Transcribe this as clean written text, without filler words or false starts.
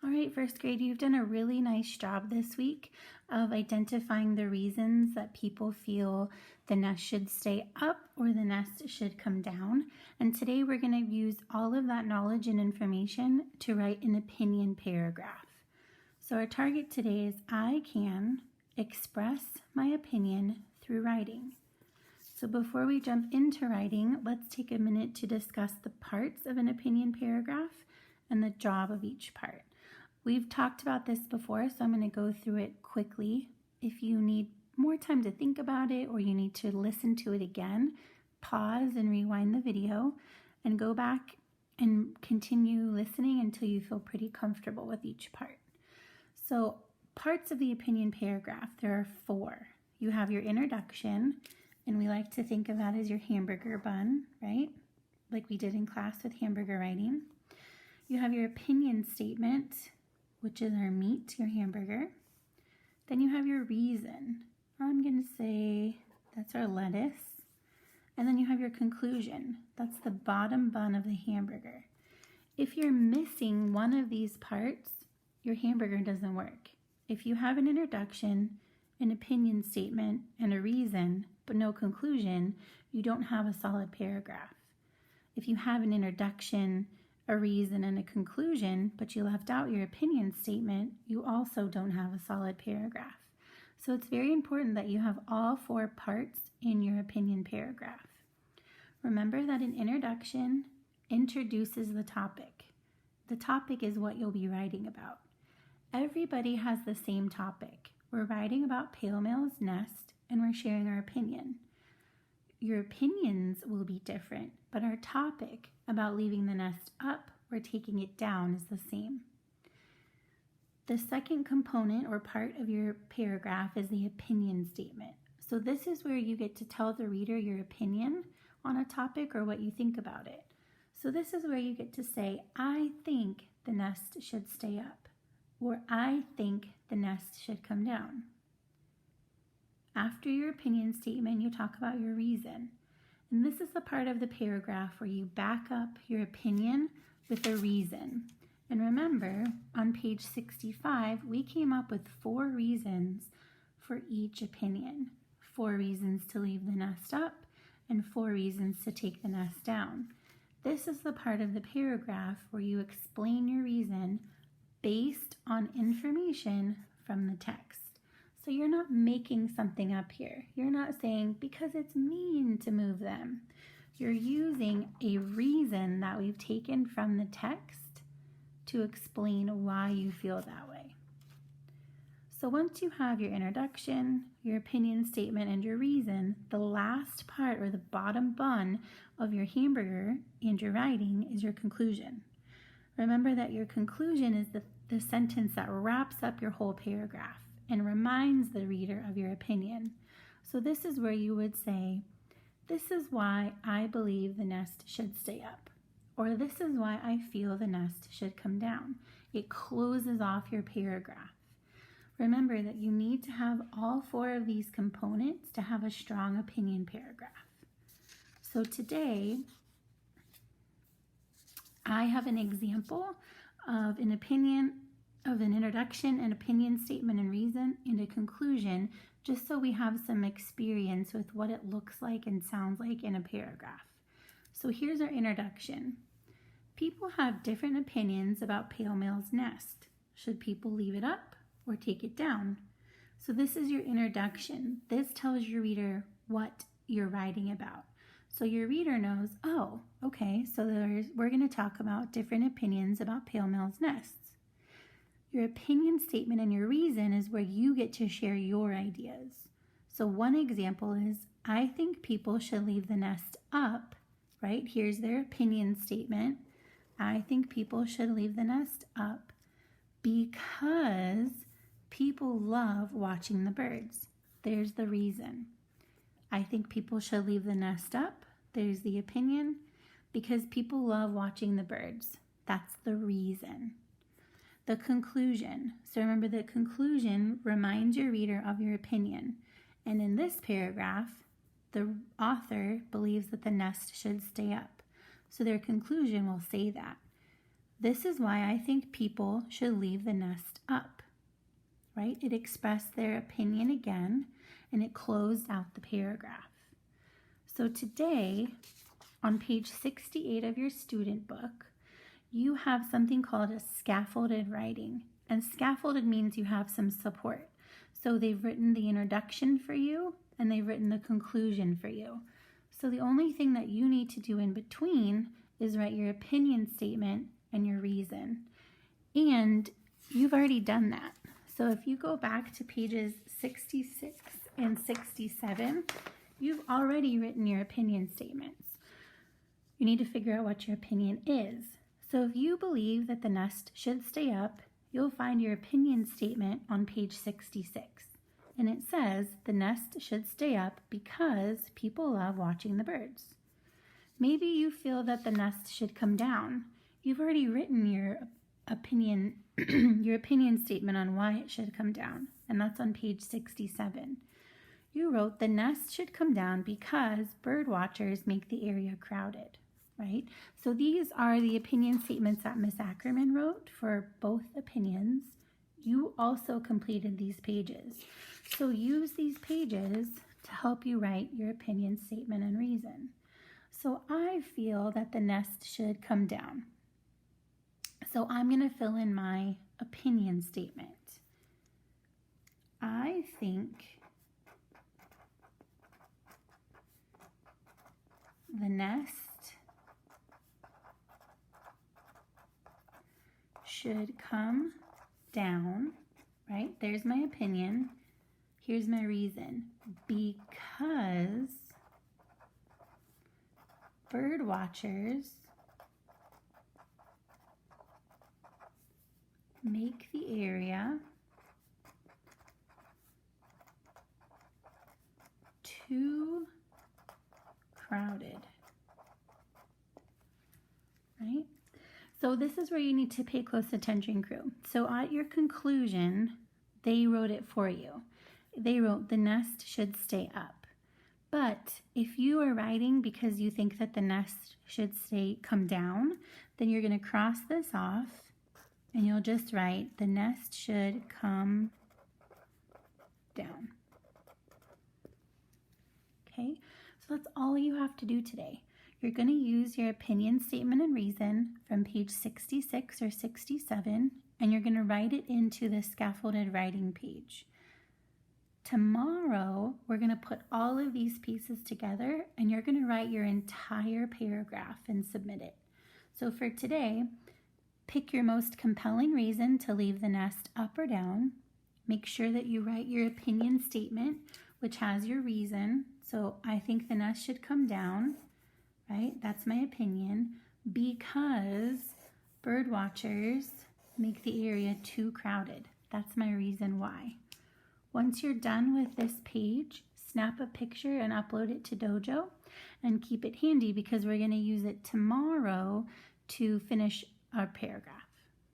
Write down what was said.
All right, first grade, you've done a really nice job this week of identifying the reasons that people feel the nest should stay up or the nest should come down. And today we're going to use all of that knowledge and information to write an opinion paragraph. So our target today is I can express my opinion through writing. So before we jump into writing, let's take a minute to discuss the parts of an opinion paragraph and the job of each part. We've talked about this before, so I'm going to go through it quickly. If you need more time to think about it or you need to listen to it again, pause and rewind the video and go back and continue listening until you feel pretty comfortable with each part. So parts of the opinion paragraph, there are 4. You have your introduction, and we like to think of that as your hamburger bun, right? Like we did in class with hamburger writing. You have your opinion statement, which is our meat, your hamburger. Then you have your reason. I'm going to say that's our lettuce. And then you have your conclusion. That's the bottom bun of the hamburger. If you're missing one of these parts, your hamburger doesn't work. If you have an introduction, an opinion statement, and a reason, but no conclusion, you don't have a solid paragraph. If you have an introduction, a reason, and a conclusion, but you left out your opinion statement, you also don't have a solid paragraph. So it's very important that you have all 4 parts in your opinion paragraph. Remember that an introduction introduces the topic. The topic is what you'll be writing about. Everybody has the same topic. We're writing about Pale Male's nest and we're sharing our opinion. Your opinions will be different, but our topic about leaving the nest up or taking it down is the same. The second component or part of your paragraph is the opinion statement. So this is where you get to tell the reader your opinion on a topic or what you think about it. So this is where you get to say, I think the nest should stay up, or I think the nest should come down. After your opinion statement, you talk about your reason. And this is the part of the paragraph where you back up your opinion with a reason. And remember, on page 65, we came up with 4 reasons for each opinion. 4 reasons to leave the nest up and 4 reasons to take the nest down. This is the part of the paragraph where you explain your reason based on information from the text. So you're not making something up here. You're not saying, because it's mean to move them. You're using a reason that we've taken from the text to explain why you feel that way. So once you have your introduction, your opinion statement, and your reason, the last part or the bottom bun of your hamburger and your writing is your conclusion. Remember that your conclusion is the sentence that wraps up your whole paragraph and reminds the reader of your opinion. So this is where you would say, this is why I believe the nest should stay up, or this is why I feel the nest should come down. It closes off your paragraph. Remember that you need to have all 4 of these components to have a strong opinion paragraph. So today, I have an example of an opinion, of an introduction, an opinion statement and reason, and a conclusion, just so we have some experience with what it looks like and sounds like in a paragraph. So here's our introduction. People have different opinions about Pale Male's nest. Should people leave it up or take it down? So this is your introduction. This tells your reader what you're writing about. So your reader knows, oh, okay, so we're going to talk about different opinions about Pale Male's nests. Your opinion statement and your reason is where you get to share your ideas. So one example is, I think people should leave the nest up, right? Here's their opinion statement. I think people should leave the nest up because people love watching the birds. There's the reason. I think people should leave the nest up. There's the opinion. Because people love watching the birds. That's the reason. The conclusion. So remember, the conclusion reminds your reader of your opinion. And in this paragraph, the author believes that the nest should stay up. So their conclusion will say that. This is why I think people should leave the nest up, right? It expressed their opinion again, and it closed out the paragraph. So today, on page 68 of your student book, you have something called a scaffolded writing. And scaffolded means you have some support. So they've written the introduction for you, and they've written the conclusion for you. So the only thing that you need to do in between is write your opinion statement and your reason. And you've already done that. So if you go back to pages 66 and 67, you've already written your opinion statements. You need to figure out what your opinion is. So if you believe that the nest should stay up, you'll find your opinion statement on page 66. And it says the nest should stay up because people love watching the birds. Maybe you feel that the nest should come down. You've already written your opinion statement on why it should come down, and that's on page 67. You wrote the nest should come down because bird watchers make the area crowded, right? So these are the opinion statements that Miss Ackerman wrote for both opinions. You also completed these pages. So use these pages to help you write your opinion statement and reason. So I feel that the nest should come down. So I'm going to fill in my opinion statement. I think the nest should come down, right? There's my opinion. Here's my reason. Because bird watchers make the area too crowded, right? So this is where you need to pay close attention, crew. So at your conclusion, they wrote it for you. They wrote the nest should stay up. But if you are writing because you think that the nest should come down, then you're going to cross this off and you'll just write the nest should come down. Okay, so that's all you have to do today. You're going to use your opinion statement and reason from page 66 or 67, and you're going to write it into the scaffolded writing page. Tomorrow, we're going to put all of these pieces together, and you're going to write your entire paragraph and submit it. So for today, pick your most compelling reason to leave the nest up or down. Make sure that you write your opinion statement, which has your reason. So I think the nest should come down, right? That's my opinion. Because bird watchers make the area too crowded. That's my reason why. Once you're done with this page, snap a picture and upload it to Dojo and keep it handy because we're going to use it tomorrow to finish our paragraph.